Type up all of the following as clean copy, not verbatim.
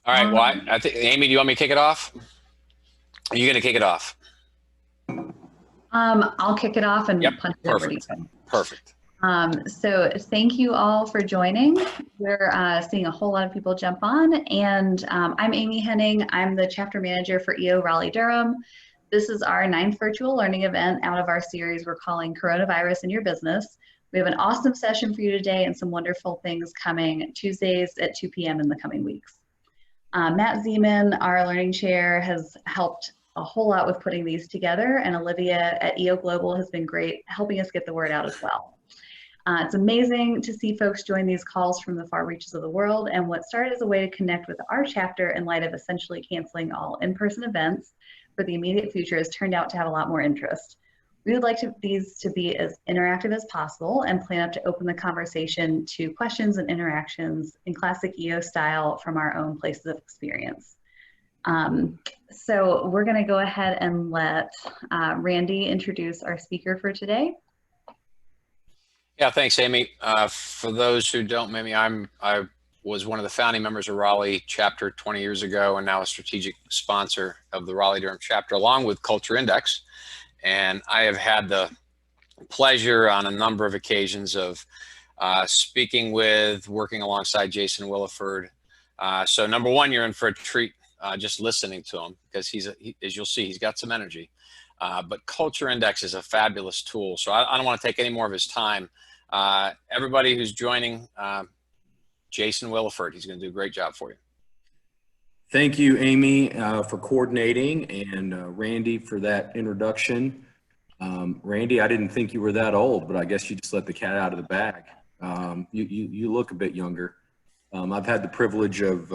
All right. Well, I think, Amy, do you want me to kick it off? Are you going to kick it off? I'll kick it off and Yep. punch it over to Perfect. you. Perfect. So thank you all for joining. We're seeing a whole lot of people jump on, and I'm Amy Henning. I'm the chapter manager for EO Raleigh-Durham. This is our 9th virtual learning event out of our series we're calling Coronavirus in Your Business. We have an awesome session for you today and some wonderful things coming Tuesdays at 2 p.m. in the coming weeks. Matt Zeman, our learning chair, has helped a whole lot with putting these together, and Olivia at EO Global has been great helping us get the word out as well. It's amazing to see folks join these calls from the far reaches of the world, and what started as a way to connect with our chapter in light of essentially canceling all in-person events for the immediate future has turned out to have a lot more interest. We would like these to be as interactive as possible and plan to open the conversation to questions and interactions in classic EO style from our own places of experience. So we're going to go ahead and let Randy introduce our speaker for today. Yeah, thanks, Amy. For those who don't know me, I was one of the founding members of Raleigh chapter 20 years ago, and now a strategic sponsor of the Raleigh-Durham chapter, along with Culture Index. And I have had the pleasure on a number of occasions of speaking with, working alongside Jason Williford. So number one, you're in for a treat just listening to him, because as you'll see, he's got some energy. But Culture Index is a fabulous tool. So I don't want to take any more of his time. Everybody who's joining, Jason Williford, he's going to do a great job for you. Thank you, Amy, for coordinating, and Randy for that introduction. Randy, I didn't think you were that old, but I guess you just let the cat out of the bag. You look a bit younger. I've had the privilege of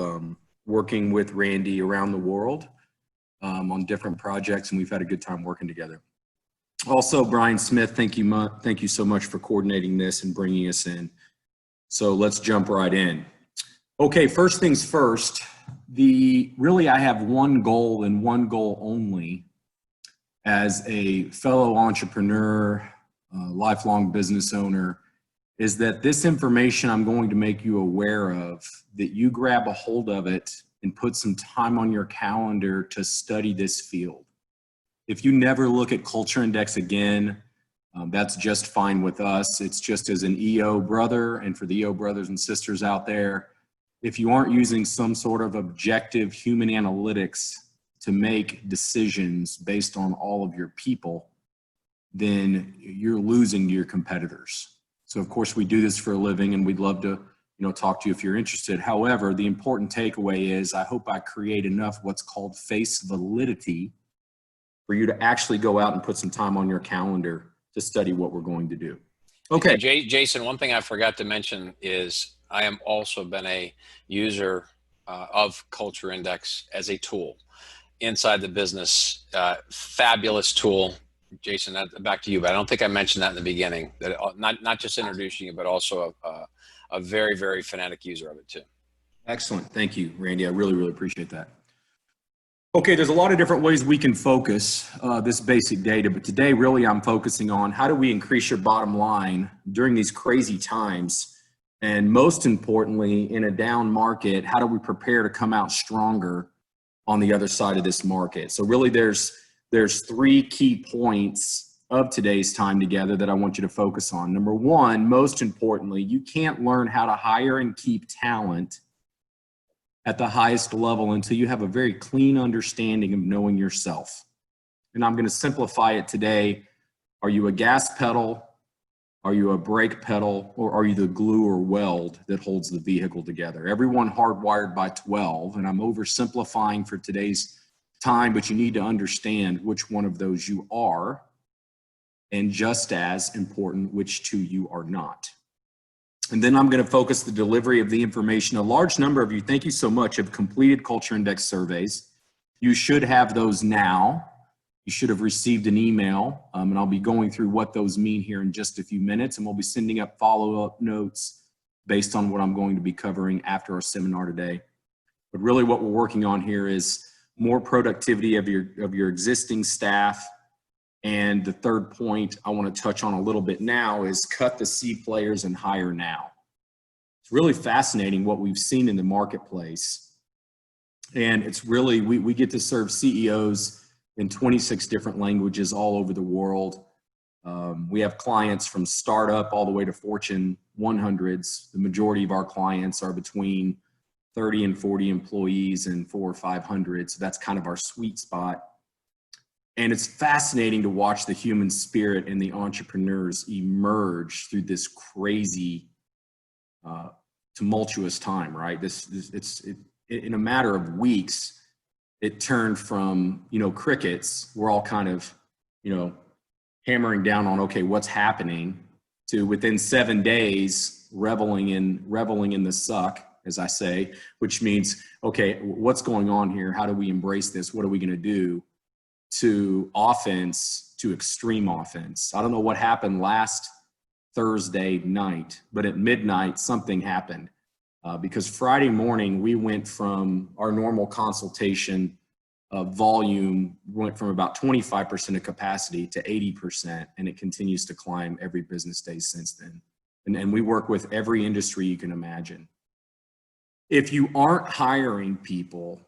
working with Randy around the world on different projects, and we've had a good time working together. Also, Bryan Smith, thank you so much for coordinating this and bringing us in. So let's jump right in. Okay, first things first. Really, I have one goal and one goal only as a fellow entrepreneur, lifelong business owner, is that this information I'm going to make you aware of, that you grab a hold of it and put some time on your calendar to study this field. If you never look at Culture Index again, that's just fine with us. It's just as an EO brother, and for the EO brothers and sisters out there, if you aren't using some sort of objective human analytics to make decisions based on all of your people, then you're losing to your competitors. So of course we do this for a living, and we'd love to talk to you if you're interested. However, the important takeaway is I hope I create enough what's called face validity for you to actually go out and put some time on your calendar to study what we're going to do. Okay. Jason, one thing I forgot to mention is I am also been a user of Culture Index as a tool inside the business. Fabulous tool. Jason, back to you, but I don't think I mentioned that in the beginning, that not just introducing you, but also a very, very fanatic user of it too. Excellent. Thank you, Randy. I really, really appreciate that. Okay, there's a lot of different ways we can focus this basic data, but today really I'm focusing on how do we increase your bottom line during these crazy times, and most importantly, in a down market, how do we prepare to come out stronger on the other side of this market? So really there's 3 key points of today's time together that I want you to focus on. Number one, most importantly, you can't learn how to hire and keep talent at the highest level until you have a very clean understanding of knowing yourself. And I'm going to simplify it today. Are you a gas pedal? Are you a brake pedal? Or are you the glue or weld that holds the vehicle together? Everyone hardwired by 12, and I'm oversimplifying for today's time, but you need to understand which one of those you are, and just as important, which 2 you are not. And then I'm going to focus the delivery of the information. A large number of you, thank you so much, have completed Culture Index surveys. You should have those now. You should have received an email, and I'll be going through what those mean here in just a few minutes, and we'll be sending up follow-up notes based on what I'm going to be covering after our seminar today. But really what we're working on here is more productivity of your existing staff. And the third point I want to touch on a little bit now is cut the C players and hire now. It's really fascinating what we've seen in the marketplace And it's really, we get to serve CEOs in 26 different languages all over the world. We have clients from startup all the way to Fortune 100s. The majority of our clients are between 30 and 40 employees and 400 or 500. So that's kind of our sweet spot. And it's fascinating to watch the human spirit and the entrepreneurs emerge through this crazy, tumultuous time, right? In a matter of weeks, it turned from, crickets, we're all kind of, hammering down on, okay, what's happening, to within 7 days, reveling in the suck, as I say, which means, okay, what's going on here? How do we embrace this? What are we going to do? To offense, to extreme offense. I don't know what happened last Thursday night, but at midnight, something happened. Because Friday morning, we went from our normal consultation volume, went from about 25% of capacity to 80%, and it continues to climb every business day since then. And we work with every industry you can imagine. If you aren't hiring people,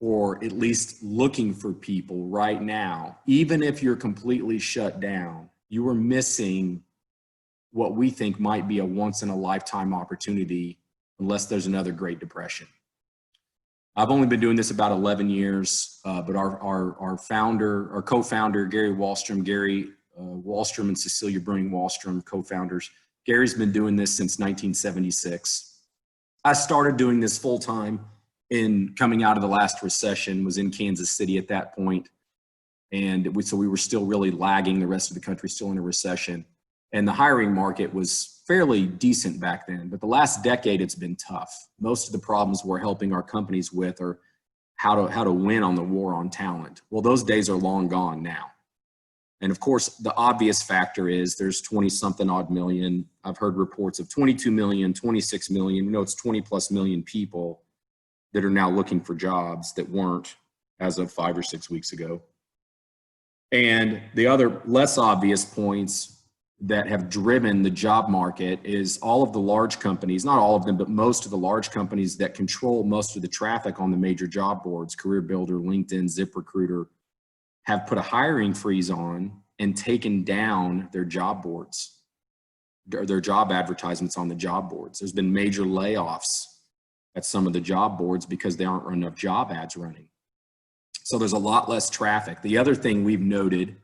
or at least looking for people right now, even if you're completely shut down, you are missing what we think might be a once in a lifetime opportunity, unless there's another Great Depression. I've only been doing this about 11 years, but our co-founder, Gary Wallstrom and Cecilia Bruning Wallstrom, co-founders. Gary's been doing this since 1976. I started doing this full time coming out of the last recession, was in Kansas City at that point. And so we were still really lagging the rest of the country, still in a recession. And the hiring market was fairly decent back then, but the last decade it's been tough. Most of the problems we're helping our companies with are how to win on the war on talent. Well, those days are long gone now. And of course, the obvious factor is there's 20-something odd million. I've heard reports of 22 million, 26 million. It's 20 plus million people that are now looking for jobs that weren't as of 5 or 6 weeks ago. And the other less obvious points that have driven the job market is all of the large companies, not all of them, but most of the large companies that control most of the traffic on the major job boards, CareerBuilder, LinkedIn, ZipRecruiter, have put a hiring freeze on and taken down their job boards, their job advertisements on the job boards. There's been major layoffs at some of the job boards because there aren't enough job ads running. So there's a lot less traffic. The other thing we've noted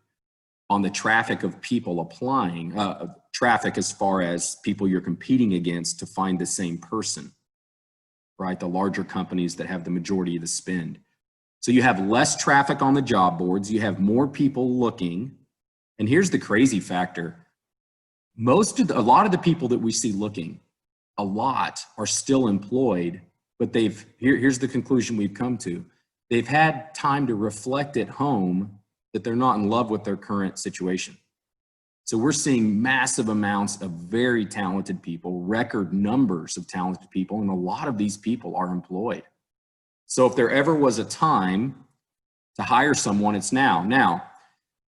on the traffic of people applying, traffic as far as people you're competing against to find the same person, right? The larger companies that have the majority of the spend. So you have less traffic on the job boards, you have more people looking. And here's the crazy factor. A lot of the people that we see looking, a lot are still employed, but here's the conclusion we've come to. They've had time to reflect at home that they're not in love with their current situation. So we're seeing massive amounts of very talented people, record numbers of talented people, and a lot of these people are employed. So if there ever was a time to hire someone, it's now. Now,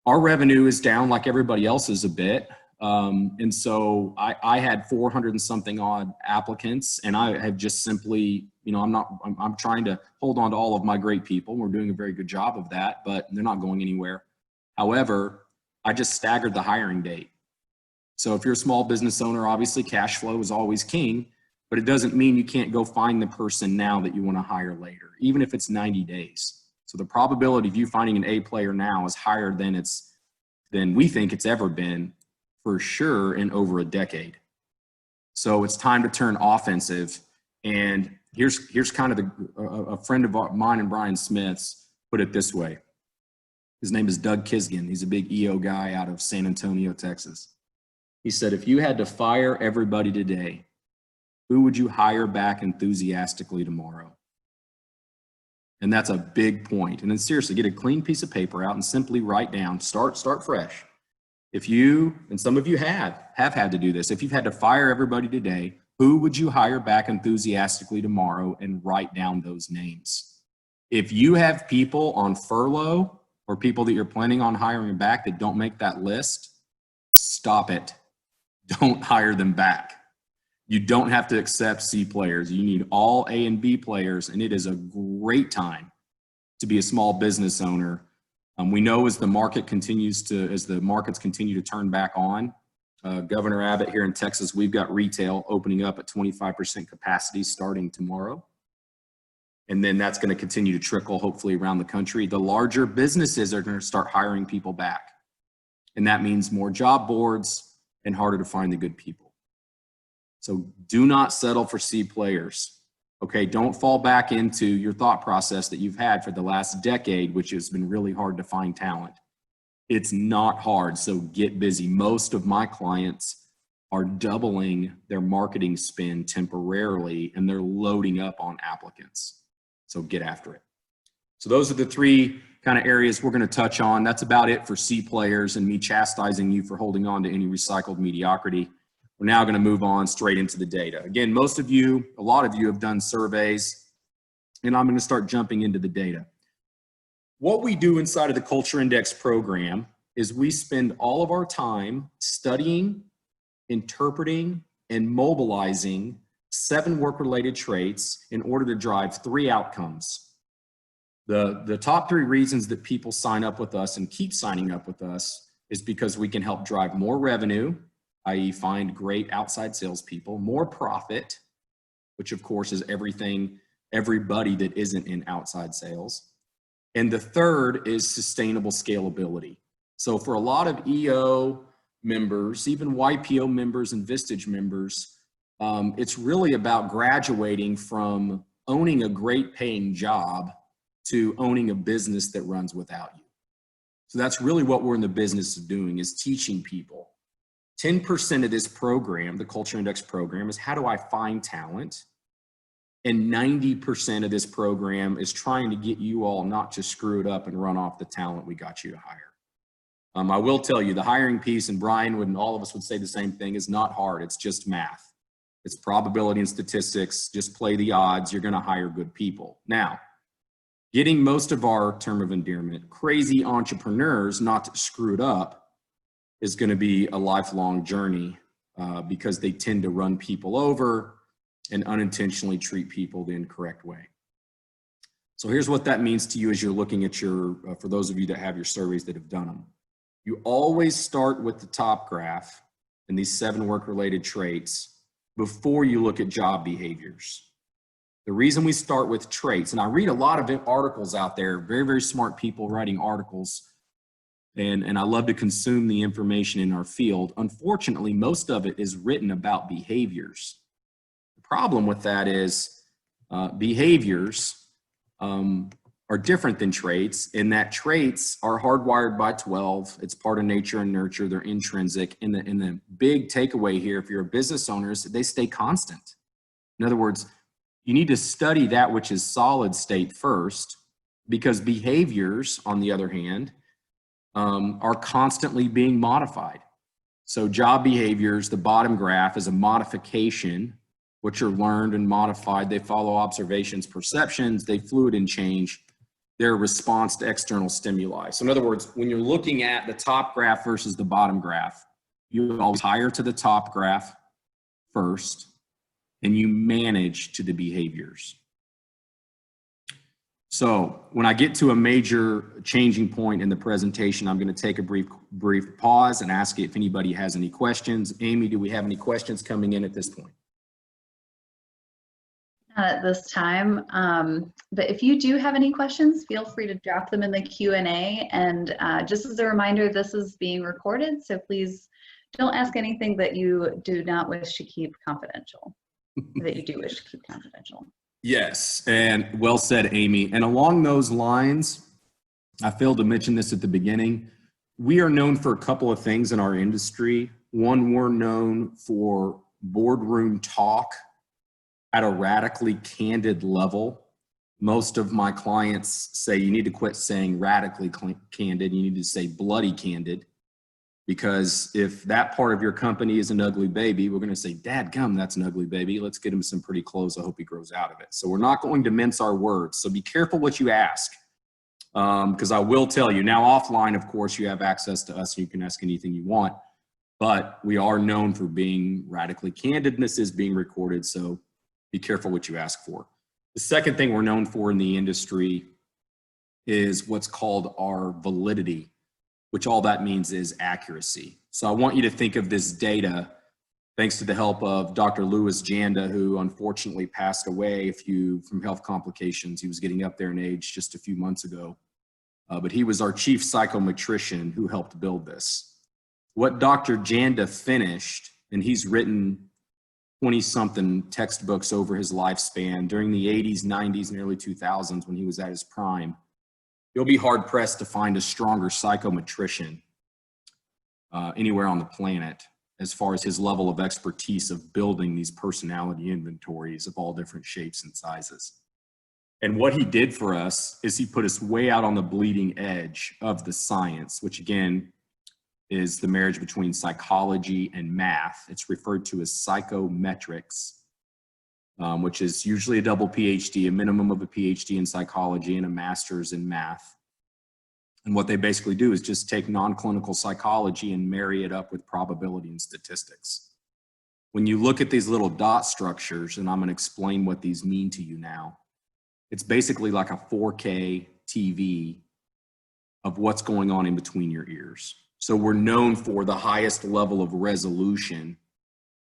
our revenue is down like everybody else's a bit. And so I had 400 and something odd applicants, and I have just simply, I'm trying to hold on to all of my great people. We're doing a very good job of that, but they're not going anywhere. However, I just staggered the hiring date. So if you're a small business owner, obviously cash flow is always king, but it doesn't mean you can't go find the person now that you want to hire later, even if it's 90 days. So the probability of you finding an A player now is higher than we think it's ever been, for sure, in over a decade. So it's time to turn offensive. And here's kind of a friend of mine and Bryan Smith's put it this way. His name is Doug Kisgan. He's a big EO guy out of San Antonio, Texas. He said, if you had to fire everybody today, who would you hire back enthusiastically tomorrow? And that's a big point. And then seriously, get a clean piece of paper out and simply write down, start fresh. If you, and some of you have had to do this, if you've had to fire everybody today, who would you hire back enthusiastically tomorrow, and write down those names? If you have people on furlough or people that you're planning on hiring back that don't make that list, stop it. Don't hire them back. You don't have to accept C players. You need all A and B players, and it is a great time to be a small business owner. We know as the markets continue to turn back on, Governor Abbott here in Texas, we've got retail opening up at 25% capacity starting tomorrow. And then that's going to continue to trickle hopefully around the country. The larger businesses are going to start hiring people back. And that means more job boards and harder to find the good people. So do not settle for C players. Okay, don't fall back into your thought process that you've had for the last decade, which has been really hard to find talent. It's not hard, so get busy. Most of my clients are doubling their marketing spend temporarily, and they're loading up on applicants. So get after it. So those are the three kind of areas we're going to touch on. That's about it for C players and me chastising you for holding on to any recycled mediocrity. We're now going to move on straight into the data. Again, most of you, a lot of you have done surveys, and I'm going to start jumping into the data. What we do inside of the Culture Index program is we spend all of our time studying, interpreting, and mobilizing 7 work-related traits in order to drive 3 outcomes. The top 3 reasons that people sign up with us and keep signing up with us is because we can help drive more revenue, i.e. find great outside salespeople, more profit, which of course is everybody that isn't in outside sales. And the third is sustainable scalability. So for a lot of EO members, even YPO members and Vistage members, it's really about graduating from owning a great paying job to owning a business that runs without you. So that's really what we're in the business of doing, is teaching people. 10% of this program, the Culture Index program, is how do I find talent? And 90% of this program is trying to get you all not to screw it up and run off the talent we got you to hire. I will tell you, the hiring piece, and Bryan would, and all of us would say the same thing, is not hard. It's just math. It's probability and statistics. Just play the odds. You're going to hire good people. Now, getting most of our term of endearment, crazy entrepreneurs not to screw it up, is going to be a lifelong journey because they tend to run people over and unintentionally treat people the incorrect way. So here's what that means to you as you're looking at your, for those of you that have your surveys that have done them. You always start with the top graph and these 7 work-related traits before you look at job behaviors. The reason we start with traits, and I read a lot of articles out there, very, very smart people writing articles, and I love to consume the information in our field. Unfortunately, most of it is written about behaviors. The problem with that is behaviors are different than traits, in that traits are hardwired by 12. It's part of nature and nurture. They're intrinsic. And the big takeaway here, if you're a business owner, is that they stay constant. In other words, you need to study that which is solid state first, because behaviors, on the other hand, are constantly being modified. So job behaviors, the bottom graph, is a modification, which are learned and modified. They follow observations, perceptions, they fluid and change their response to external stimuli. So in other words, when you're looking at the top graph versus the bottom graph, you always hire to the top graph first, and you manage to the behaviors. So when I get to a major changing point in the presentation, I'm going to take a brief pause and ask if anybody has any questions. Amy, do we have any questions coming in at this point? Not at this time, but if you do have any questions, feel free to drop them in the Q&A. And just as a reminder, this is being recorded, so please don't ask anything that you do not wish to keep confidential, that you do wish to keep confidential. Yes, and well said, Amy. And along those lines, I failed to mention this at the beginning. We are known for a couple of things in our industry. One, we're known for boardroom talk at a radically candid level. Most of my clients say you need to quit saying radically candid, you need to say bloody candid, because if that part of your company is an ugly baby, we're going to say, dadgum, that's an ugly baby. Let's get him some pretty clothes. I hope he grows out of it. So we're not going to mince our words. So be careful what you ask, because I will tell you. Now offline, of course, you have access to us. You can ask anything you want. but we are known for being radically candid, and this is being recorded, so be careful what you ask for. The second thing we're known for in the industry is what's called our validity, which all that means is accuracy. So I want you to think of this data, thanks to the help of Dr. Louis Janda, who unfortunately passed away from health complications. He was getting up there in age just a few months ago. But he was our chief psychometrician who helped build this. What Dr. Janda finished, and he's written 20-something textbooks over his lifespan during the 80s, 90s, and early 2000s when he was at his prime. You'll be hard-pressed to find a stronger psychometrician anywhere on the planet as far as his level of expertise of building these personality inventories of all different shapes and sizes. And what he did for us is he put us way out on the bleeding edge of the science, which again is the marriage between psychology and math. It's referred to as psychometrics, which is usually a double PhD, a minimum of a PhD in psychology and a master's in math. And what they basically do is just take non-clinical psychology and marry it up with probability and statistics. When you look at these little dot structures, and I'm going to explain what these mean to you now, it's basically like a 4K TV of what's going on in between your ears. So we're known for the highest level of resolution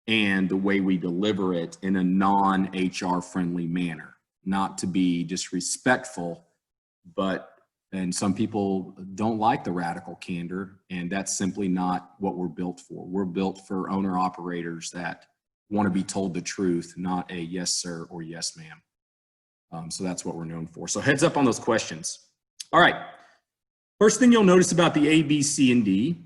and the way we deliver it in a non-HR friendly manner. Not to be disrespectful, and some people don't like the radical candor, and that's simply not what we're built for. We're built for owner operators that want to be told the truth, not a yes sir or yes ma'am. So that's what we're known for. So heads up on those questions. All right. First thing you'll notice about the A, B, C, and D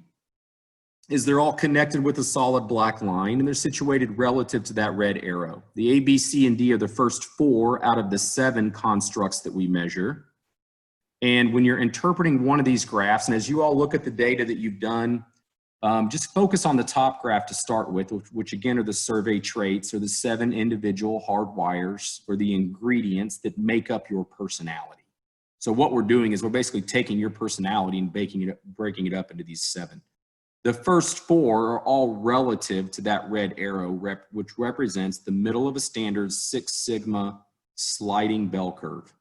is they're all connected with a solid black line, and they're situated relative to that red arrow. The A, B, C, and D are the first 4 out of the 7 constructs that we measure. And when you're interpreting one of these graphs, and as you all look at the data that you've done, just focus on the top graph to start with, which again are the survey traits, or the 7 individual hardwires, or the ingredients that make up your personality. So what we're doing is we're basically taking your personality and breaking it up into these 7. The first 4 are all relative to that red arrow, which represents the middle of a standard 6 sigma sliding bell curve.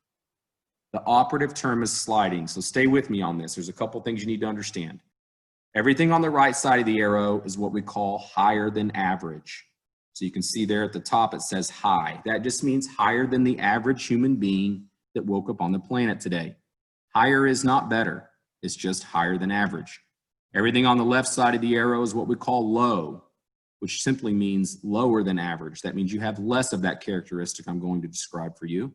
The operative term is sliding, so stay with me on this. There's a couple things you need to understand. Everything on the right side of the arrow is what we call higher than average. So you can see there at the top it says high. That just means higher than the average human being that woke up on the planet today. Higher is not better, it's just higher than average. Everything on the left side of the arrow is what we call low, which simply means lower than average. That means you have less of that characteristic I'm going to describe for you.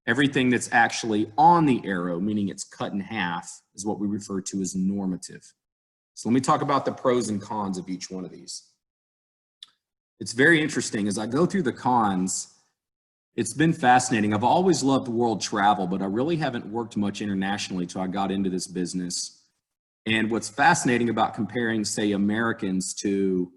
Everything that's actually on the arrow, meaning it's cut in half, is what we refer to as normative. So let me talk about the pros and cons of each one of these. It's very interesting. As I go through the cons, it's been fascinating. I've always loved world travel, but I really haven't worked much internationally till I got into this business. And what's fascinating about comparing, say, Americans to,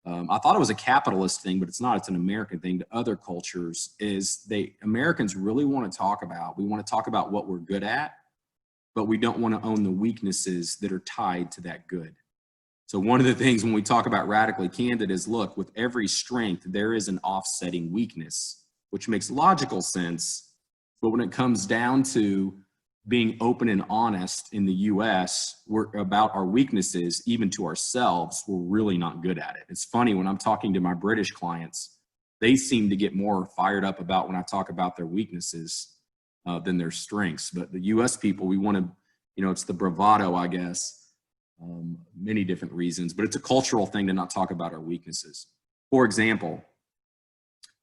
I thought it was a capitalist thing, but it's not, it's an American thing, to other cultures, is Americans really want to talk about, we want to talk about what we're good at, but we don't want to own the weaknesses that are tied to that good. So one of the things when we talk about radically candid is, look, with every strength, there is an offsetting weakness, which makes logical sense. But when it comes down to being open and honest in the US, about our weaknesses, even to ourselves, we're really not good at it. It's funny, when I'm talking to my British clients, they seem to get more fired up about when I talk about their weaknesses than their strengths. But the US people, we want to, it's the bravado, I guess, many different reasons, but it's a cultural thing to not talk about our weaknesses. For example,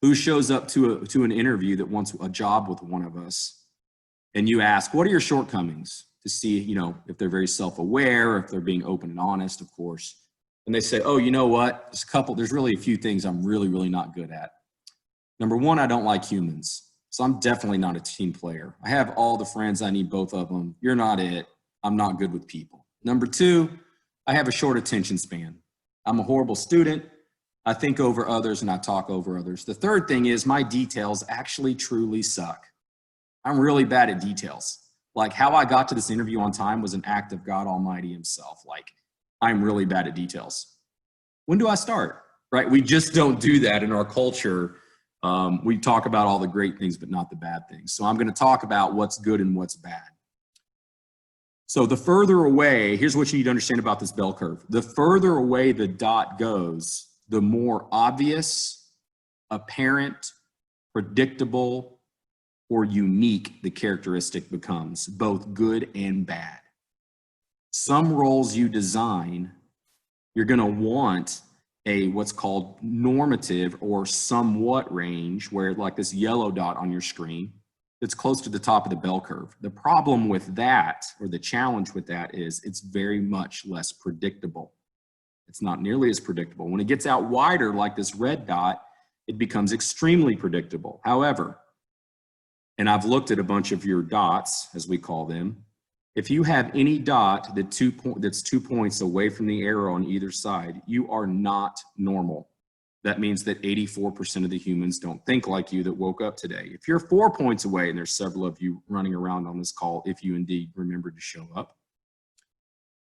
who shows up to an interview that wants a job with one of us, and you ask, what are your shortcomings, to see, if they're very self-aware, if they're being open and honest, of course. And they say, oh, you know what? There's really a few things I'm really, really not good at. Number one, I don't like humans. So I'm definitely not a team player. I have all the friends I need, both of them. You're not it. I'm not good with people. Number two, I have a short attention span. I'm a horrible student. I think over others and I talk over others. The third thing is my details actually truly suck. I'm really bad at details. Like how I got to this interview on time was an act of God Almighty himself. Like I'm really bad at details. when do I start? Right? We just don't do that in our culture. We talk about all the great things, but not the bad things. So I'm going to talk about what's good and what's bad. So the further away, here's what you need to understand about this bell curve. The further away the dot goes, the more obvious, apparent, predictable, or unique the characteristic becomes, both good and bad. Some roles you design, you're going to want a what's called normative or somewhat range, where like this yellow dot on your screen, that's close to the top of the bell curve. The problem with that, or the challenge with that, is it's very much less predictable. It's not nearly as predictable. When it gets out wider, like this red dot, it becomes extremely predictable. However, and I've looked at a bunch of your dots, as we call them, if you have any dot that's 2 points away from the arrow on either side, you are not normal. That means that 84% of the humans don't think like you that woke up today. If you're 4 points away, and there's several of you running around on this call, if you indeed remember to show up,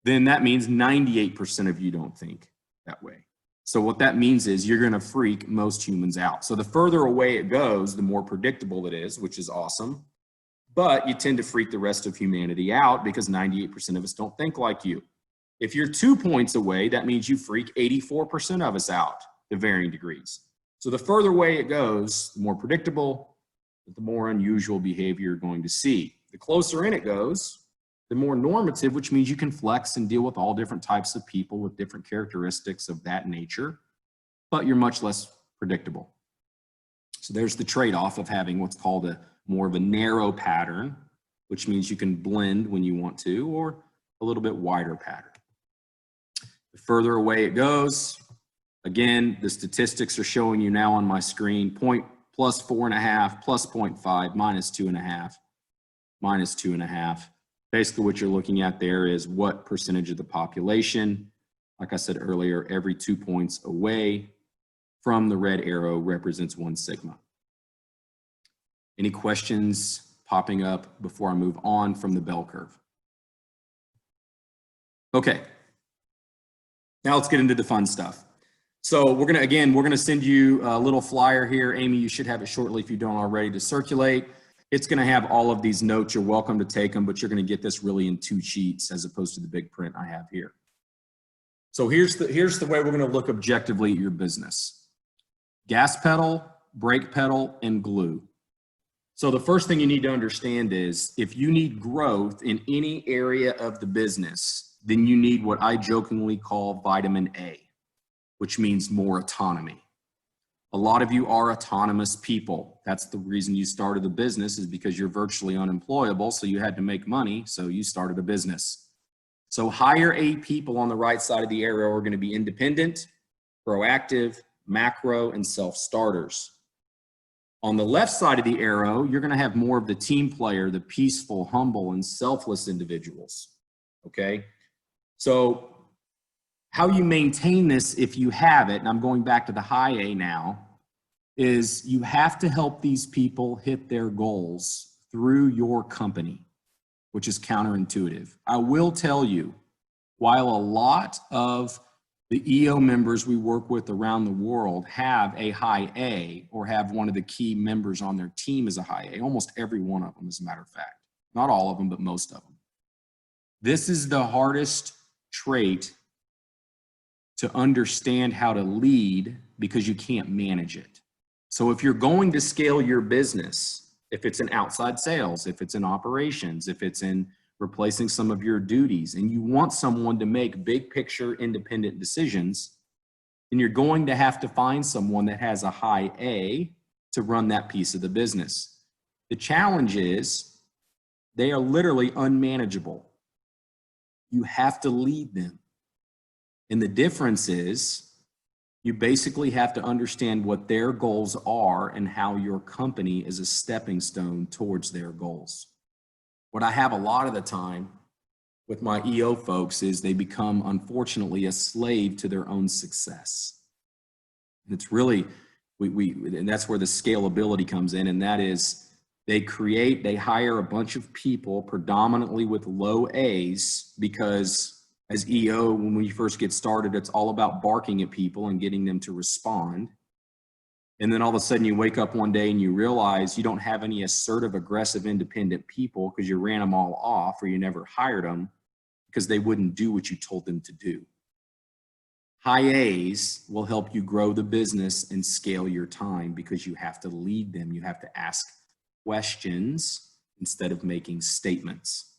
then that means 98% of you don't think that way. So what that means is you're going to freak most humans out. So the further away it goes, the more predictable it is, which is awesome. But you tend to freak the rest of humanity out because 98% of us don't think like you. If you're 2 points away, that means you freak 84% of us out to varying degrees. So the further away it goes, the more predictable, the more unusual behavior you're going to see. The closer in it goes, the more normative, which means you can flex and deal with all different types of people with different characteristics of that nature, but you're much less predictable. So there's the trade-off of having what's called a more of a narrow pattern, which means you can blend when you want to, or a little bit wider pattern. The further away it goes, again, the statistics are showing you now on my screen, plus 4.5, plus 0.5, minus 2.5, minus 2.5. Basically what you're looking at there is what percentage of the population, like I said earlier, every 2 points away from the red arrow represents 1 sigma. Any questions popping up before I move on from the bell curve? Okay, now let's get into the fun stuff. So we're gonna send you a little flyer here. Amy, you should have it shortly if you don't already, to circulate. It's gonna have all of these notes. You're welcome to take them, but you're gonna get this really in 2 sheets as opposed to the big print I have here. So here's the way we're gonna look objectively at your business. Gas pedal, brake pedal, and glue. So the first thing you need to understand is if you need growth in any area of the business, then you need what I jokingly call vitamin A, which means more autonomy. A lot of you are autonomous people. That's the reason you started a business, is because you're virtually unemployable, so you had to make money, so you started a business. So higher A people on the right side of the arrow are going to be independent, proactive, macro, and self-starters. On the left side of the arrow, you're going to have more of the team player, the peaceful, humble, and selfless individuals. Okay? So how you maintain this if you have it, and I'm going back to the high A now, is you have to help these people hit their goals through your company, which is counterintuitive. I will tell you, while a lot of the EO members we work with around the world have a high A or have one of the key members on their team as a high A, almost every one of them, as a matter of fact. Not all of them, but most of them. This is the hardest trait to understand how to lead because you can't manage it. So if you're going to scale your business, if it's in outside sales, if it's in operations, if it's in replacing some of your duties, and you want someone to make big picture independent decisions, then you're going to have to find someone that has a high A to run that piece of the business. The challenge is they are literally unmanageable. You have to lead them. And the difference is you basically have to understand what their goals are and how your company is a stepping stone towards their goals. What I have a lot of the time with my EO folks is they become, unfortunately, a slave to their own success. And it's really, and that's where the scalability comes in, and that is they hire a bunch of people predominantly with low A's because As EO, when we first get started, it's all about barking at people and getting them to respond. And then all of a sudden you wake up one day and you realize you don't have any assertive, aggressive, independent people because you ran them all off or you never hired them because they wouldn't do what you told them to do. High A's will help you grow the business and scale your time because you have to lead them. You have to ask questions instead of making statements.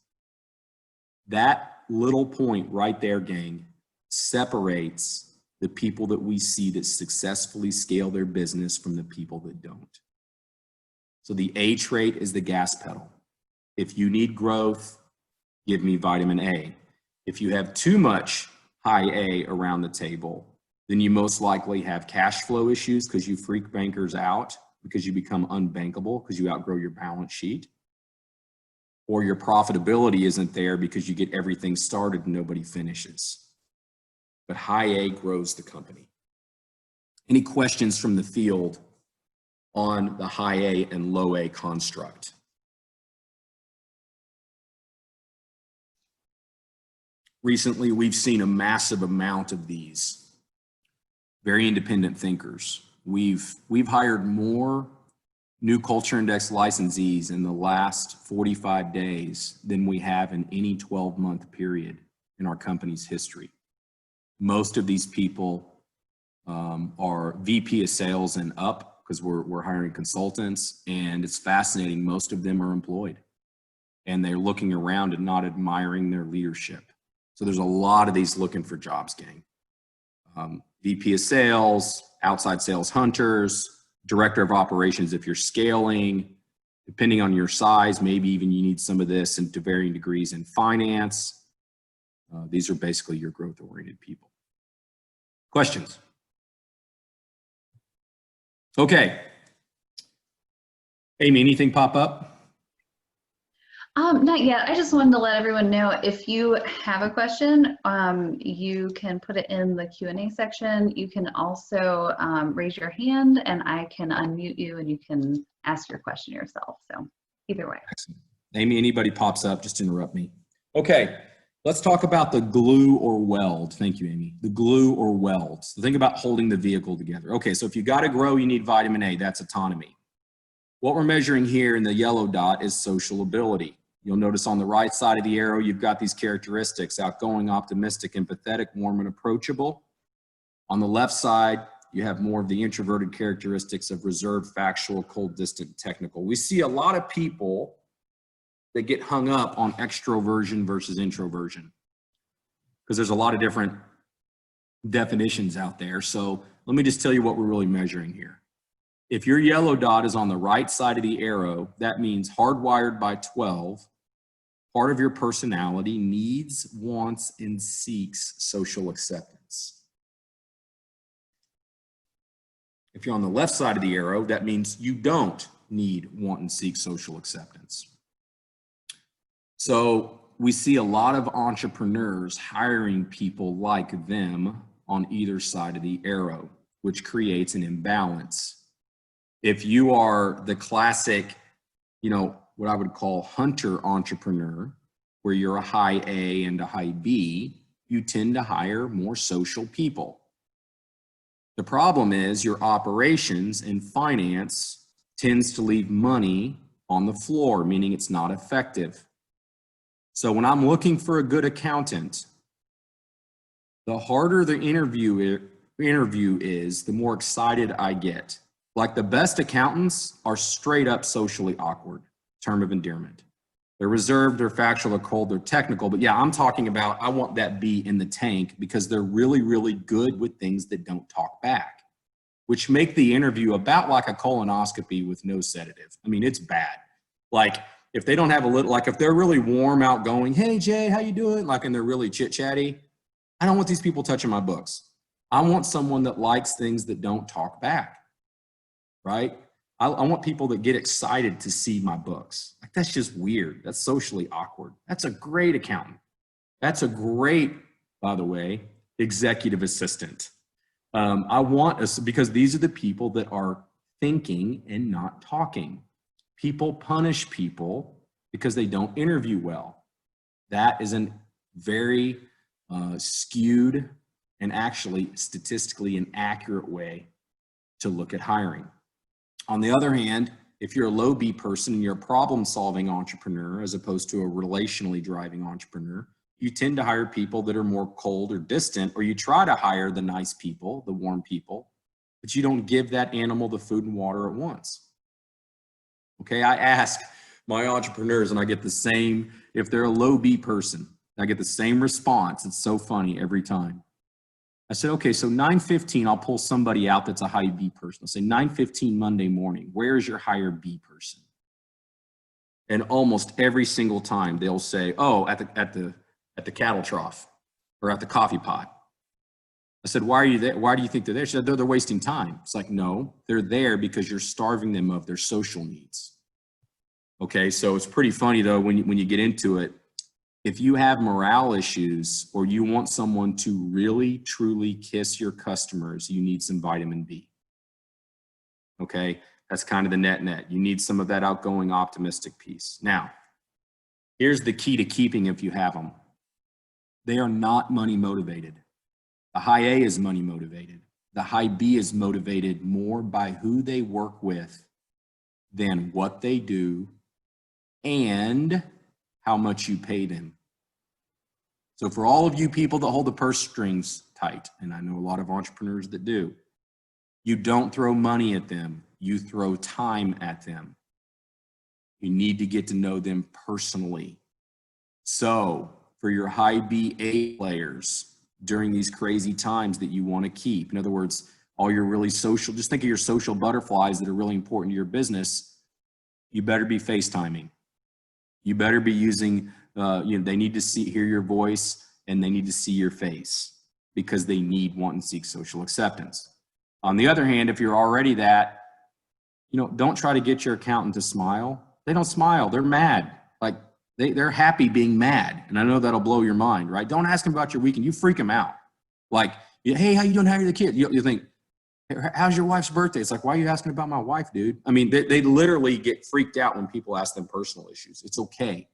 That little point right there, gang, separates the people that we see that successfully scale their business from the people that don't. So the A trait is the gas pedal. If you need growth, give me vitamin A. If you have too much high A around the table, then you most likely have cash flow issues because you freak bankers out, because you become unbankable because you outgrow your balance sheet, or your profitability isn't there because you get everything started and nobody finishes. But high A grows the company. Any questions from the field on the high A and low A construct? Recently, we've seen a massive amount of these very independent thinkers. We've hired more new culture index licensees in the last 45 days than we have in any 12-month period in our company's history. Most of these people are VP of sales and up because we're hiring consultants, and it's fascinating. Most of them are employed and they're looking around and not admiring their leadership. So there's a lot of these looking for jobs, gang. VP of sales, outside sales hunters, director of operations if you're scaling, depending on your size, maybe even you need some of this and to varying degrees in finance. These are basically your growth-oriented people. Questions? Okay. Amy, anything pop up? Not yet. I just wanted to let everyone know if you have a question, you can put it in the Q&A section. You can also raise your hand and I can unmute you and you can ask your question yourself. So either way. Excellent. Amy, anybody pops up, just interrupt me. Okay, let's talk about the glue or weld. Thank you, Amy. The glue or weld. So think about holding the vehicle together. Okay, so if you got to grow, you need vitamin A. That's autonomy. What we're measuring here in the yellow dot is social ability. You'll notice on the right side of the arrow, you've got these characteristics: outgoing, optimistic, empathetic, warm, and approachable. On the left side, you have more of the introverted characteristics of reserved, factual, cold, distant, technical. We see a lot of people that get hung up on extroversion versus introversion because there's a lot of different definitions out there. So let me just tell you what we're really measuring here. If your yellow dot is on the right side of the arrow, that means hardwired by 12. Part of your personality needs, wants, and seeks social acceptance. If you're on the left side of the arrow, that means you don't need, want, and seek social acceptance. So we see a lot of entrepreneurs hiring people like them on either side of the arrow, which creates an imbalance. If you are the classic, what I would call hunter entrepreneur, where you're a high A and a high B, you tend to hire more social people. The problem is your operations and finance tends to leave money on the floor, meaning it's not effective. So when I'm looking for a good accountant, the harder the interview is, the more excited I get. Like the best accountants are straight up socially awkward. Term of endearment. They're reserved, they're factual, they're cold, they're technical. But yeah, I'm talking about, I want that B in the tank because they're really, really good with things that don't talk back, which make the interview about like a colonoscopy with no sedative. I mean, it's bad. Like if they don't have a little, like if they're really warm, outgoing, hey Jay, how you doing? Like, and they're really chit chatty. I don't want these people touching my books. I want someone that likes things that don't talk back, right? I want people that get excited to see my books. Like that's just weird. That's socially awkward. That's a great accountant. That's a great, by the way, executive assistant. I want us, because these are the people that are thinking and not talking. People punish people because they don't interview well. That is a very skewed and actually statistically inaccurate way to look at hiring. On the other hand, if you're a low B person and you're a problem-solving entrepreneur as opposed to a relationally driving entrepreneur, you tend to hire people that are more cold or distant, or you try to hire the nice people, the warm people, but you don't give that animal the food and water at once. Okay, I ask my entrepreneurs and I get the same, if they're a low B person, I get the same response. It's so funny every time. I said, okay, so 9:15, I'll pull somebody out that's a high B person. I'll say 9:15 Monday morning, where is your higher B person? And almost every single time they'll say, oh, at the cattle trough or at the coffee pot. I said, why are you there? Why do you think they're there? She said, they're wasting time. It's like, no, they're there because you're starving them of their social needs. Okay, so it's pretty funny though, when you get into it, if you have morale issues or you want someone to really, truly kiss your customers, you need some vitamin B. Okay, that's kind of the net. You need some of that outgoing, optimistic piece. Now, here's the key to keeping if you have them. They are not money motivated. The high A is money motivated. The high B is motivated more by who they work with than what they do and how much you pay them. So for all of you people that hold the purse strings tight, and I know a lot of entrepreneurs that do, you don't throw money at them, you throw time at them. You need to get to know them personally. So for your high BA players during these crazy times that you want to keep, in other words, all your really social, just think of your social butterflies that are really important to your business, you better be FaceTiming. You better be using, they need to hear your voice and they need to see your face because they want and seek social acceptance. On the other hand, if you're already that, don't try to get your accountant to smile. They don't smile, they're mad. Like they're happy being mad. And I know that'll blow your mind, right? Don't ask them about your weekend, you freak them out. Like, hey, how you doing, how are the kids? You think, how's your wife's birthday? It's like, why are you asking about my wife, dude? I mean, they literally get freaked out when people ask them personal issues. It's okay.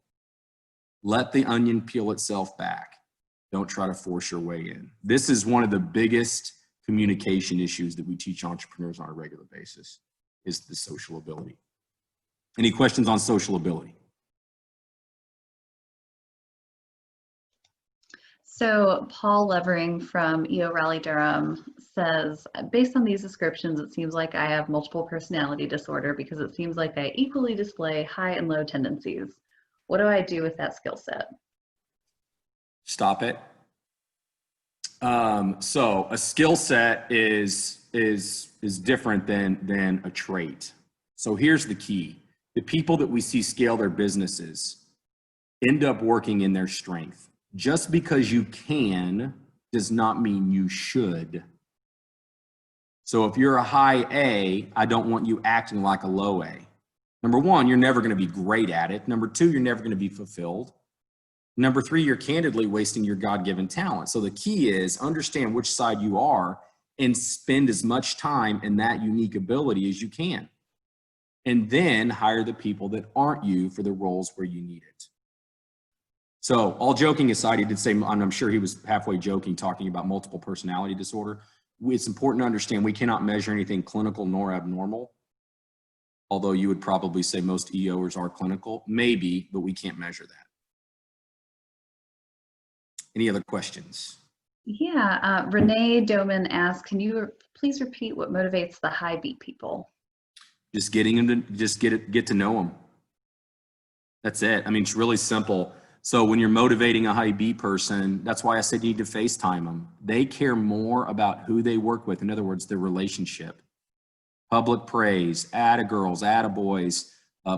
Let the onion peel itself back. Don't try to force your way in. This is one of the biggest communication issues that we teach entrepreneurs on a regular basis, is the social ability. Any questions on social ability? So Paul Levering from EO Raleigh Durham says, based on these descriptions, it seems like I have multiple personality disorder because it seems like I equally display high and low tendencies. What do I do with that skill set? Stop it. So a skill set is different than a trait. So here's the key. The people that we see scale their businesses end up working in their strength. Just because you can does not mean you should. So if you're a high A, I don't want you acting like a low A. Number one, you're never going to be great at it. Number two, you're never going to be fulfilled. Number three, you're candidly wasting your God-given talent. So the key is understand which side you are and spend as much time in that unique ability as you can. And then hire the people that aren't you for the roles where you need it. So all joking aside, he did say, and I'm sure he was halfway joking, talking about multiple personality disorder. It's important to understand we cannot measure anything clinical nor abnormal. Although you would probably say most EOers are clinical, maybe, but we can't measure that. Any other questions? Yeah, Renee Doman asks, can you please repeat what motivates the high B people? Just getting them to get to know them. That's it. I mean, it's really simple. So when you're motivating a high B person, that's why I said you need to FaceTime them. They care more about who they work with. In other words, their relationship. Public praise, atta-girls, atta-boys,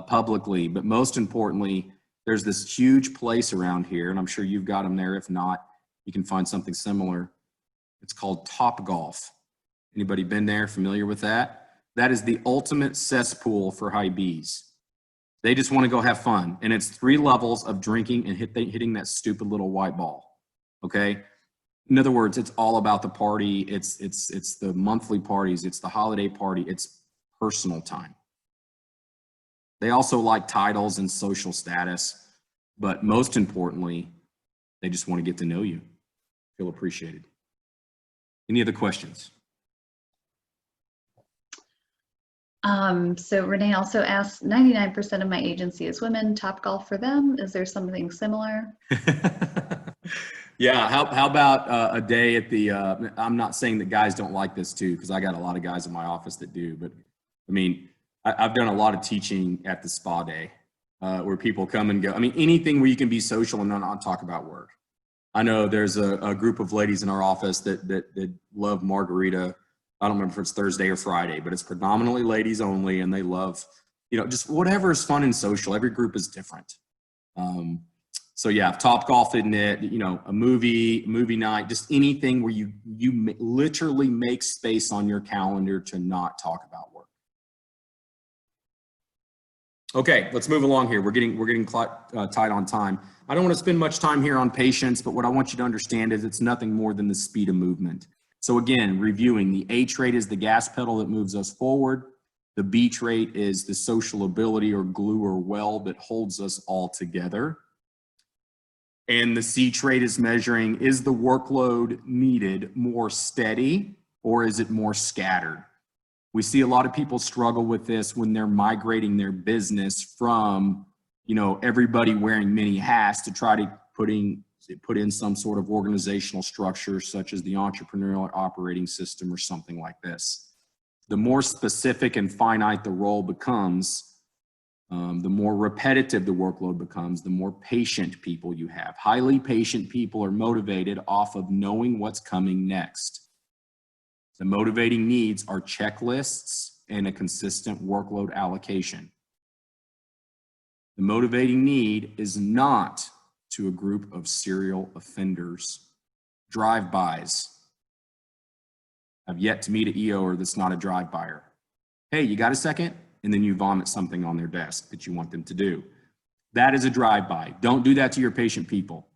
publicly. But most importantly, there's this huge place around here, and I'm sure you've got them there. If not, you can find something similar. It's called Topgolf. Anybody been there, familiar with that? That is the ultimate cesspool for high Bs. They just want to go have fun. And it's 3 levels of drinking and hitting that stupid little white ball. Okay? In other words, it's all about the party. It's the monthly parties. It's the holiday party. It's personal time. They also like titles and social status. But most importantly, they just want to get to know you. feel appreciated. Any other questions? So Renee also asked, 99% of my agency is women, Top Golf for them. Is there something similar? Yeah, how about a day at the, I'm not saying that guys don't like this too, because I got a lot of guys in my office that do, but I mean, I've done a lot of teaching at the spa day where people come and go. I mean, anything where you can be social and not talk about work. I know there's a group of ladies in our office that love margarita. I don't remember if it's Thursday or Friday, but it's predominantly ladies only, and they love, just whatever is fun and social. Every group is different. So yeah, Top Golf, isn't it? A movie night, just anything where you literally make space on your calendar to not talk about work. Okay, let's move along here. We're getting tight on time. I don't want to spend much time here on patience, but what I want you to understand is it's nothing more than the speed of movement. So again, reviewing, the H rate is the gas pedal that moves us forward. The B rate is the social ability or glue or weld that holds us all together. And the C rate is measuring, is the workload needed more steady or is it more scattered? We see a lot of people struggle with this when they're migrating their business from, everybody wearing many hats to try to put in some sort of organizational structure such as the entrepreneurial operating system or something like this. The more specific and finite the role becomes, the more repetitive the workload becomes, the more patient people you have. Highly patient people are motivated off of knowing what's coming next. The motivating needs are checklists and a consistent workload allocation. The motivating need is not to a group of serial offenders, drive-bys. I've yet to meet an EOer that's not a drive-byer. Hey, you got a second? And then you vomit something on their desk that you want them to do. That is a drive-by. Don't do that to your patient people.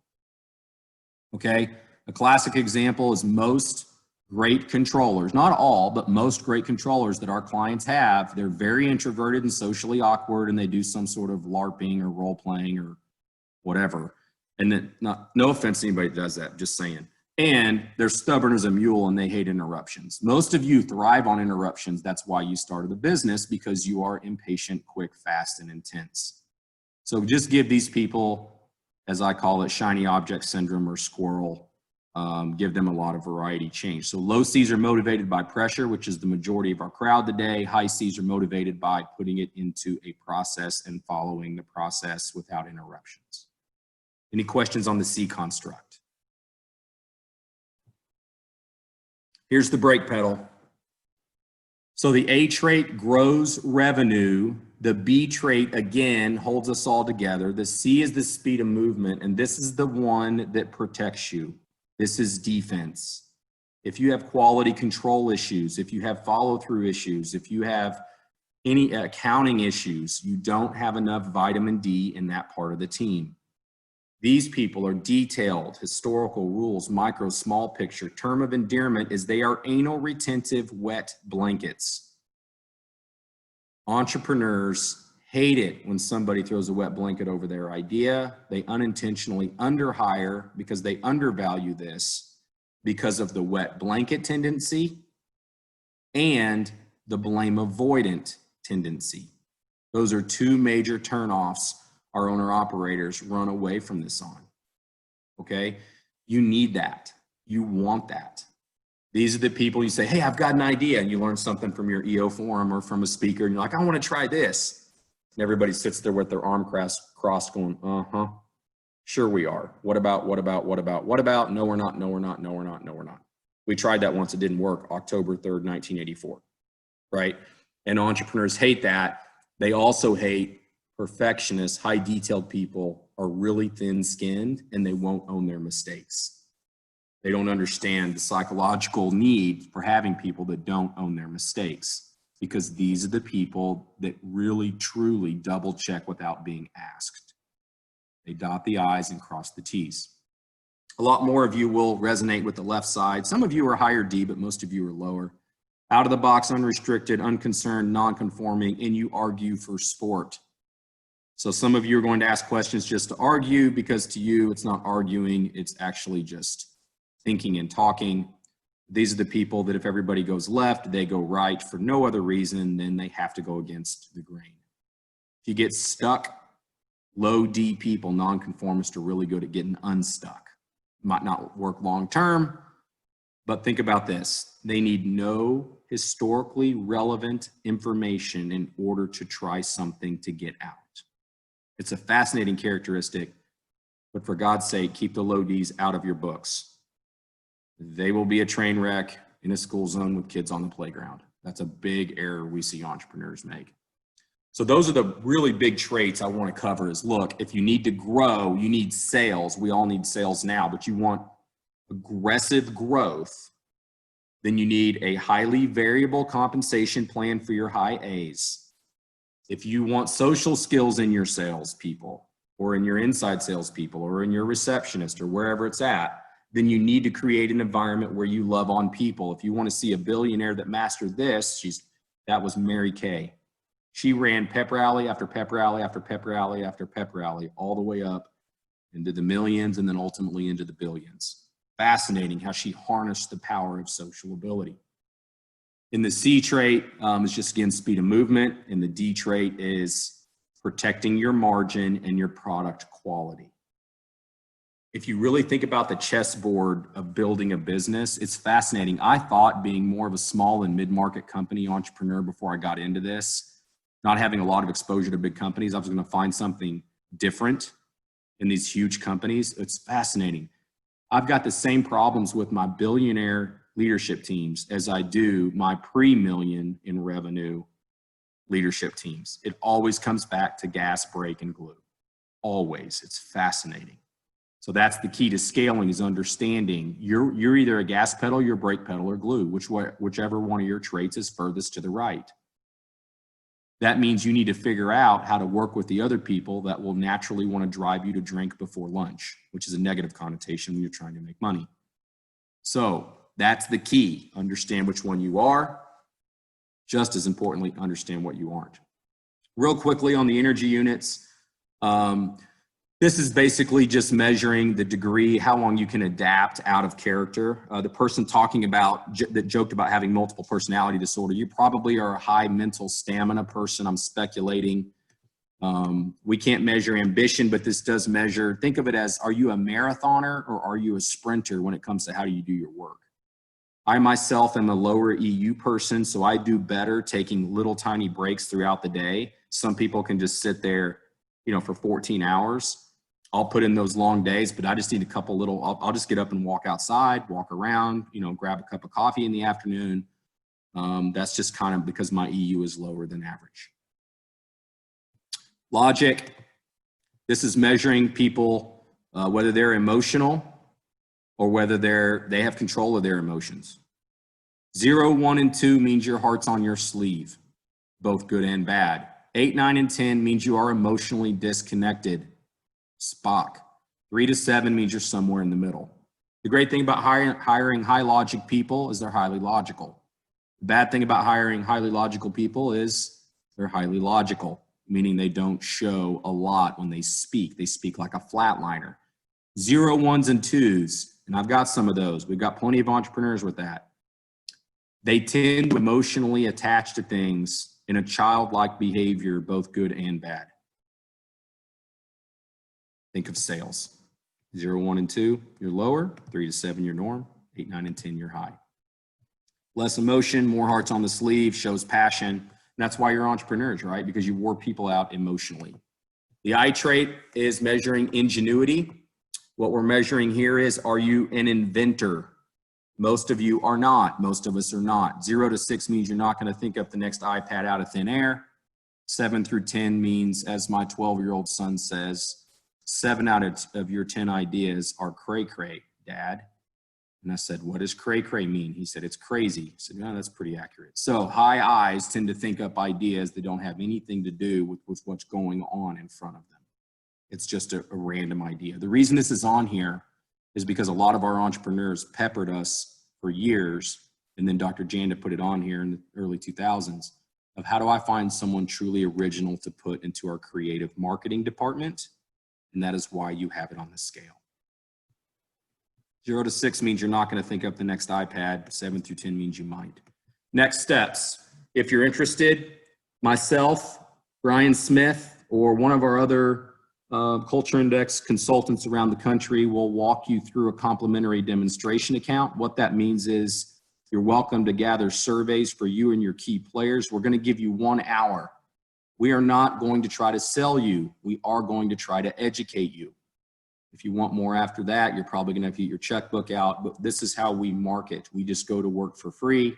Okay? A classic example is most great controllers, not all, but most great controllers that our clients have, they're very introverted and socially awkward, and they do some sort of LARPing or role-playing or whatever. And then, no offense to anybody that does that, just saying. And they're stubborn as a mule and they hate interruptions. Most of you thrive on interruptions. That's why you started the business, because you are impatient, quick, fast, and intense. So just give these people, as I call it, shiny object syndrome or squirrel. Give them a lot of variety change. So low C's are motivated by pressure, which is the majority of our crowd today. High C's are motivated by putting it into a process and following the process without interruptions. Any questions on the C construct? Here's the brake pedal. So the A trait grows revenue. The B trait, again, holds us all together. The C is the speed of movement, and this is the one that protects you. This is defense. If you have quality control issues, if you have follow-through issues, if you have any accounting issues, you don't have enough vitamin D in that part of the team. These people are detailed, historical rules, micro, small picture. Term of endearment is they are anal retentive wet blankets. Entrepreneurs hate it when somebody throws a wet blanket over their idea. They unintentionally underhire because they undervalue this because of the wet blanket tendency and the blame avoidant tendency. Those are two major turnoffs our owner-operators run away from this on, okay? You need that. You want that. These are the people you say, hey, I've got an idea, and you learn something from your EO forum or from a speaker, and you're like, I want to try this. And everybody sits there with their arm crossed going, uh-huh, sure we are. What about? No, we're not, no, we're not, no, we're not. We tried that once, it didn't work, October 3rd, 1984, right? And entrepreneurs hate that. They also hate perfectionists, high detailed people are really thin skinned and they won't own their mistakes. They don't understand the psychological need for having people that don't own their mistakes, because these are the people that really, truly double check without being asked. They dot the I's and cross the T's. A lot more of you will resonate with the left side. Some of you are higher D, but most of you are lower. Out of the box, unrestricted, unconcerned, non-conforming, and you argue for sport. So some of you are going to ask questions just to argue, because to you, it's not arguing, it's actually just thinking and talking. These are the people that if everybody goes left, they go right for no other reason than they have to go against the grain. If you get stuck, low D people, nonconformists, are really good at getting unstuck. Might not work long term, but think about this. They need no historically relevant information in order to try something to get out. It's a fascinating characteristic, but for God's sake, keep the low Ds out of your books. They will be a train wreck in a school zone with kids on the playground. That's a big error we see entrepreneurs make. So those are the really big traits I want to cover is, look, if you need to grow, you need sales. We all need sales now, but you want aggressive growth, then you need a highly variable compensation plan for your high A's. If you want social skills in your salespeople or in your inside salespeople or in your receptionist or wherever it's at, then you need to create an environment where you love on people. If you want to see a billionaire that mastered this, that was Mary Kay. She ran pep rally after pep rally after pep rally after pep rally, all the way up into the millions and then ultimately into the billions. Fascinating how she harnessed the power of social ability. In the C trait, is just, again, speed of movement. And the D trait is protecting your margin and your product quality. If you really think about the chessboard of building a business, it's fascinating. I thought, being more of a small and mid-market company entrepreneur before I got into this, not having a lot of exposure to big companies, I was going to find something different in these huge companies. It's fascinating. I've got the same problems with my billionaire leadership teams as I do my pre-million in revenue leadership teams. It always comes back to gas, brake, and glue. Always. It's fascinating. So that's the key to scaling, is understanding you're either a gas pedal, you're a brake pedal, or glue, whichever one of your traits is furthest to the right. That means you need to figure out how to work with the other people that will naturally want to drive you to drink before lunch, which is a negative connotation when you're trying to make money. So that's the key. Understand which one you are. Just as importantly, understand what you aren't. Real quickly on the energy units, this is basically just measuring the degree, how long you can adapt out of character. The person talking about, that joked about having multiple personality disorder, you probably are a high mental stamina person. I'm speculating. We can't measure ambition, but this does measure, think of it as, are you a marathoner or are you a sprinter when it comes to how do you do your work? I myself am a lower EU person, so I do better taking little tiny breaks throughout the day. Some people can just sit there, for 14 hours. I'll put in those long days, but I just need a couple little, I'll just get up and walk outside, walk around, grab a cup of coffee in the afternoon. That's just kind of because my EU is lower than average. Logic. This is measuring people, whether they're emotional or whether they have control of their emotions. 0, 1, and 2 means your heart's on your sleeve, both good and bad. 8, 9, and 10 means you are emotionally disconnected. Spock. 3 to 7 means you're somewhere in the middle. The great thing about hiring high logic people is they're highly logical. The bad thing about hiring highly logical people is they're highly logical, meaning they don't show a lot when they speak. They speak like a flatliner. 0, 1s, and 2s, and I've got some of those. We've got plenty of entrepreneurs with that. They tend to emotionally attach to things in a childlike behavior, both good and bad. Think of sales. 0, 1, and 2, you're lower. 3 to 7, you're norm. 8, 9, and 10, you're high. Less emotion, more hearts on the sleeve, shows passion. And that's why you're entrepreneurs, right? Because you wore people out emotionally. The I trait is measuring ingenuity. What we're measuring here is, are you an inventor? Most of you are not. Most of us are not. 0 to 6 means you're not going to think up the next iPad out of thin air. 7 through 10 means, as my 12-year-old son says, 7 out of your 10 ideas are cray-cray, Dad. And I said, what does cray-cray mean? He said, it's crazy. I said, no, that's pretty accurate. So high I's tend to think up ideas that don't have anything to do with what's going on in front of them. It's just a random idea. The reason this is on here is because a lot of our entrepreneurs peppered us for years, and then Dr. Janda put it on here in the early 2000s, of how do I find someone truly original to put into our creative marketing department? And that is why you have it on the scale. 0 to 6 means you're not going to think up the next iPad. 7 through 10 means you might. Next steps. If you're interested, myself, Bryan Smith, or one of our other Culture Index consultants around the country will walk you through a complimentary demonstration account. What that means is you're welcome to gather surveys for you and your key players. We're going to give you 1 hour. We are not going to try to sell you. We are going to try to educate you. If you want more after that, you're probably going to have to get your checkbook out, but this is how we market. We just go to work for free,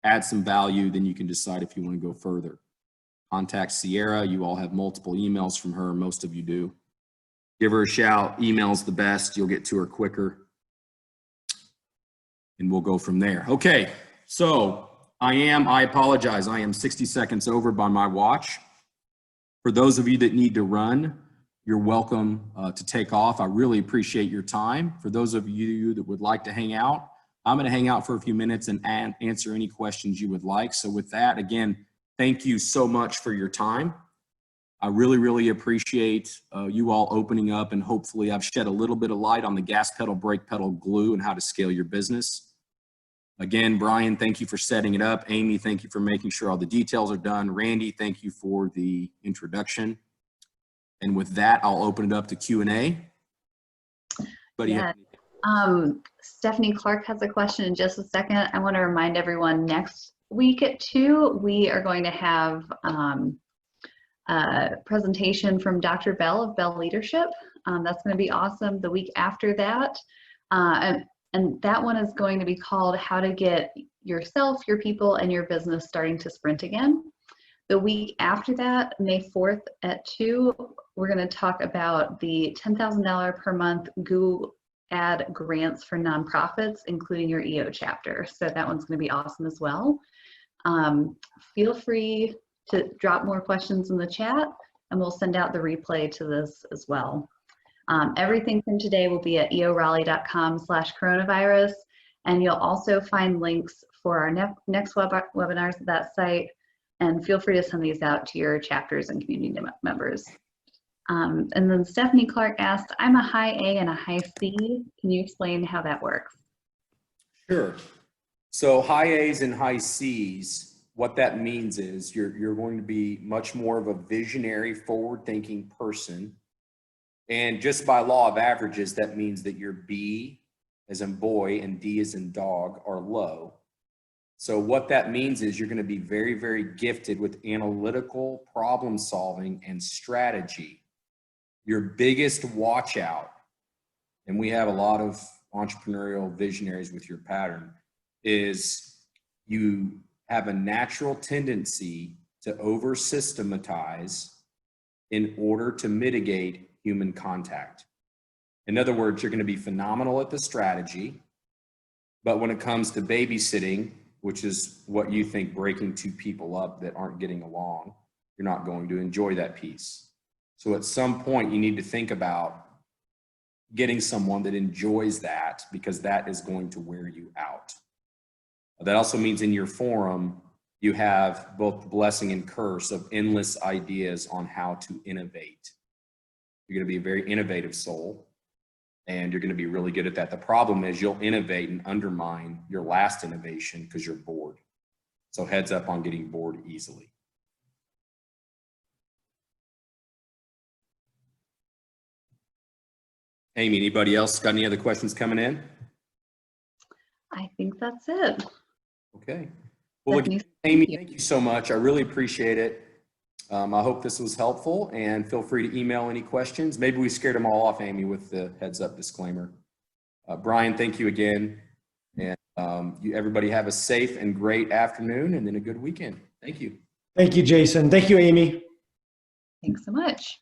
add some value, then you can decide if you want to go further. Contact Sierra. You all have multiple emails from her. Most of you do. Give her a shout. Email's the best. You'll get to her quicker. And we'll go from there. Okay, so I apologize. I am 60 seconds over by my watch. For those of you that need to run, you're welcome to take off. I really appreciate your time. For those of you that would like to hang out, I'm going to hang out for a few minutes and answer any questions you would like. So with that, again, thank you so much for your time. I really, really appreciate you all opening up, and hopefully I've shed a little bit of light on the gas pedal, brake pedal, glue, and how to scale your business. Again, Bryan, thank you for setting it up. Amy, thank you for making sure all the details are done. Randy, thank you for the introduction. And with that, I'll open it up to Q&A. Yeah. Stephanie Clark has a question in just a second. I want to remind everyone next week at 2, we are going to have a presentation from Dr. Bell of Bell Leadership. That's going to be awesome. The week after that, and that one is going to be called How to Get Yourself, Your People, and Your Business Starting to Sprint Again. The week after that, May 4th at 2, we're going to talk about the $10,000 per month Google Ad grants for nonprofits, including your EO chapter. So that one's going to be awesome as well. Feel free to drop more questions in the chat, and we'll send out the replay to this as well. Everything from today will be at eoraleigh.com/coronavirus, and you'll also find links for our next webinars at that site, and feel free to send these out to your chapters and community members. And then Stephanie Clark asked, I'm a high A and a high C. Can you explain how that works? Sure. So high A's and high C's, what that means is you're going to be much more of a visionary, forward-thinking person. And just by law of averages, that means that your B as in boy and D as in dog are low. So what that means is you're going to be very, very gifted with analytical problem solving and strategy. Your biggest watch out, and we have a lot of entrepreneurial visionaries with your pattern, is you have a natural tendency to over systematize in order to mitigate human contact. In other words, you're going to be phenomenal at the strategy, but when it comes to babysitting, which is what you think breaking 2 people up that aren't getting along, you're not going to enjoy that piece. So at some point you need to think about getting someone that enjoys that, because that is going to wear you out. That also means in your forum, you have both the blessing and curse of endless ideas on how to innovate. You're going to be a very innovative soul, and you're going to be really good at that. The problem is you'll innovate and undermine your last innovation because you're bored. So heads up on getting bored easily. Amy, anybody else got any other questions coming in? I think that's it. Okay. Well, again, Amy, thank you so much. I really appreciate it. I hope this was helpful, and feel free to email any questions. Maybe we scared them all off, Amy, with the heads up disclaimer. Bryan, thank you again. And everybody have a safe and great afternoon, and then a good weekend. Thank you. Thank you, Jason. Thank you, Amy. Thanks so much.